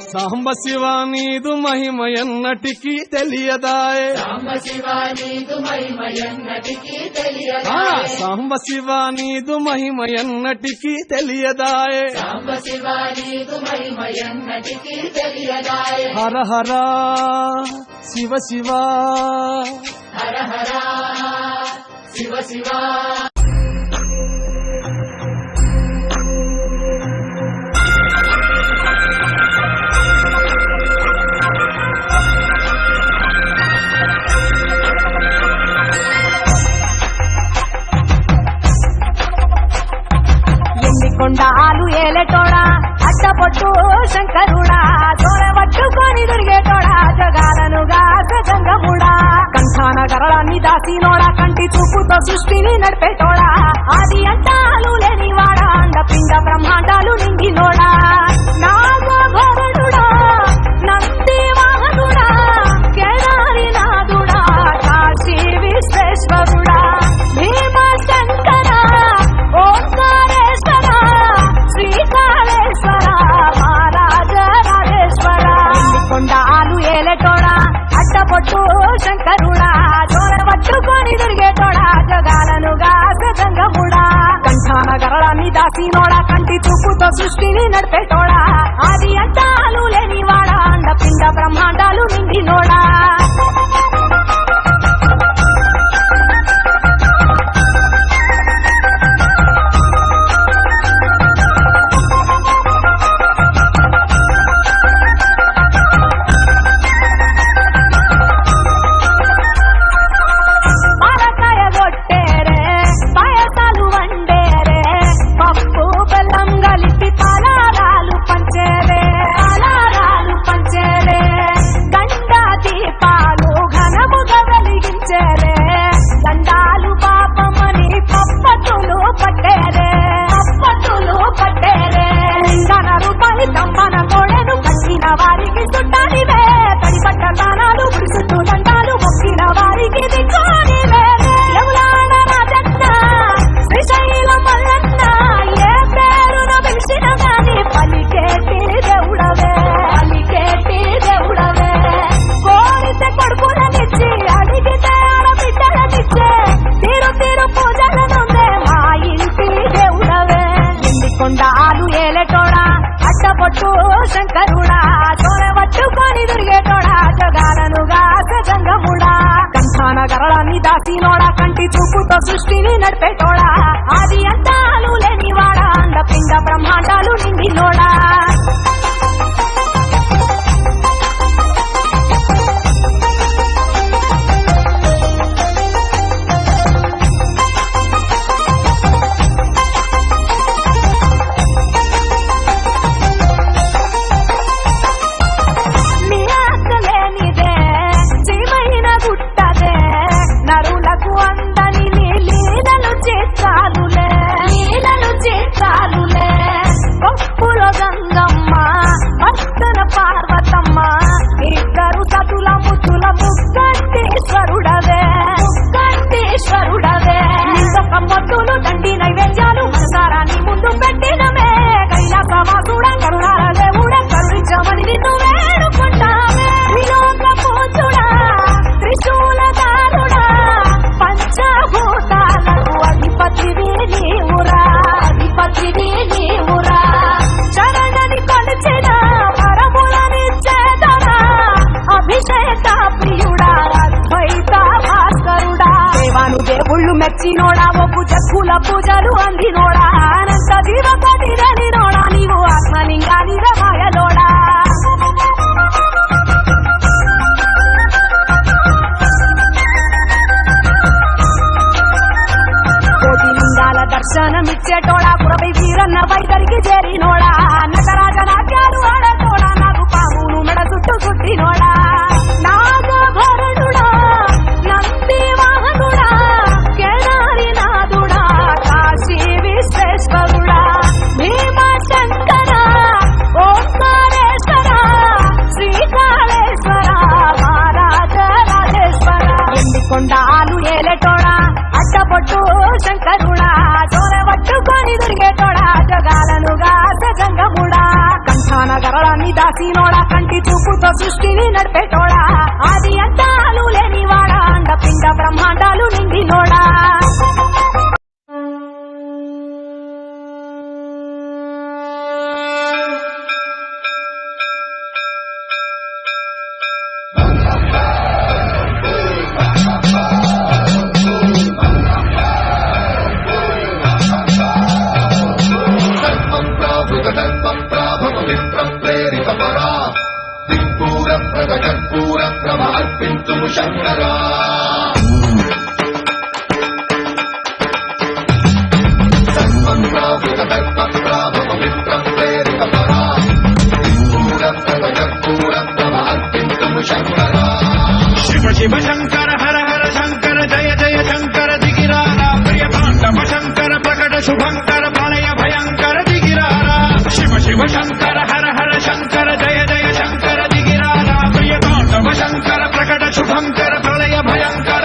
సాంబ శివ నీదు మహిమ ఎన్నటికీ తెలియదాయే సాంబ శివ నీదు మహిమ ఎన్నటికీ తెలియదాయే సాంబ శివ నీదు మహిమ ఎన్నటికీ తెలియదాయే సాంబ శివ నీదు మహిమ ఎన్నటికీ తెలియదాయే హర హర శివ శివ హర హర శివ శివ కొండాలు ఏలేటోడా అట్టపొట్టు శంకరుడా తోరవట్టుకొని దొరికేటోడా జగాలను గంగముడా కంఠాన గరళాన్ని దాసినోడా కంటి చూపుతో సృష్టిని నడిపేటోడా ఆది అంటాలు లేనివాడా అండపిండ బ్రహ్మాండాలు నిండినోడా నాగభరణుడా నంది వాహనుడా కేదారి నాథుడా కాశీ విశ్వేశ్వరుడా భీమ శంకర ఓంకారేశ్వర శ్రీకాళేశ్వర మహారాజరాజేశ్వర కొండాలు ఏలేటోడా అట్టపొట్టు శంకరుడా తోరవట్టుకొని దొరికేటోడా జగాలను గంగముడా కంఠాన గరళాన్ని దాసినోడా కంటి చూపుతో సృష్టిని నడిపేటోడా ఆది అంటాలు లేనివాడా అండపిండ బ్రహ్మాండాలు నిండినోడా వారికి చుట్టానివే తడి పట్ట తానాలు చుట్టూ దండాలు మొక్కిన వారికి దిక్కునివే యములాడ రాజన్న శ్రీశైల మల్లన్న ఏ పేరున పిలిచిన గాని పలికేటి దేవుడవే కోరితే కొడుకులనిచ్చి అడిగితే ఆడబిడ్డలనిచ్చే తీరు తీరు పూజలనుందే మా ఇంటి దేవుడవే ఎండి కొండాలు ఏలేటోడా అట్టపొట్టు శంకరుడా తోరవట్టుకొని దొరికేటోడా జగాలను గంగముడా కంఠాన గరళాన్ని దాసినోడా కంటి చూపుతో సృష్టిని నడిపేటోడా ఆది అంటాలు లేనివాడా అండపిండ బ్రహ్మాండాలు నిండినోడా నరులకు అందని లీలలు చేస్తాలులే పప్పులో గంగమ్మ భక్తుల పార్వతమ్మ ఇద్దరు సతుల ముద్దుల ముక్కంటేశ్వరుడవే నిందొక మొత్తులు దండి నైవేద్యాలు మనసారాన్ని ముందు పెట్టినమే కైలాసవాసుడ కరుణాల దేవుడ కరుణించమని నిన్ను వేడుకుంటామే విలోక పూజుడా త్రిశూలదారుడా పంచభూతాలకు అధిపతివి నీవురా శరణని కొలిచిన వరములనిచ్చేదరా అభిషేక ప్రియుడా అద్వైత భాస్కరుడా దేవాను దేవుళ్ళు మెచ్చినోడా ఒప్పు జక్కుల పూజలు అందినోడా అనంత జీవపతి రనినోడా నీవు ఆత్మలింగాని రమాయలోడా దర్శనమిచ్చేటోడా పురపై వీరన్న వైదరికి చేరినోడా నటరాజ నాట్యాలు ఆడటోడా నాకు పామును మెడ చుట్టూ చుట్టినోడా నాగభరణుడా నంది వాహనుడా కేదారి నాథుడా కాశీ విశ్వేశ్వరుడా రాసినోడా కంటి చూపుతో సృష్టిని నడిపేటోడా ఆది అంతాలు లేనివాడా అండపిండ బ్రహ్మాండాలు నిండినోడా శంకరా శివ శివ శంకర హర హర శంకర జయ జయ శంకర దిగిరారా ప్రియ పాండవ శంకర ప్రకట శుభంకర ప్రళయ భయంకర దిగిరారా శివ శివ శంకర హర హర శంకర జయ జయ శంకర దిగిరారా ప్రియ పాండవ శంకర ప్రకట శుభంకర ప్రళయ భయంకర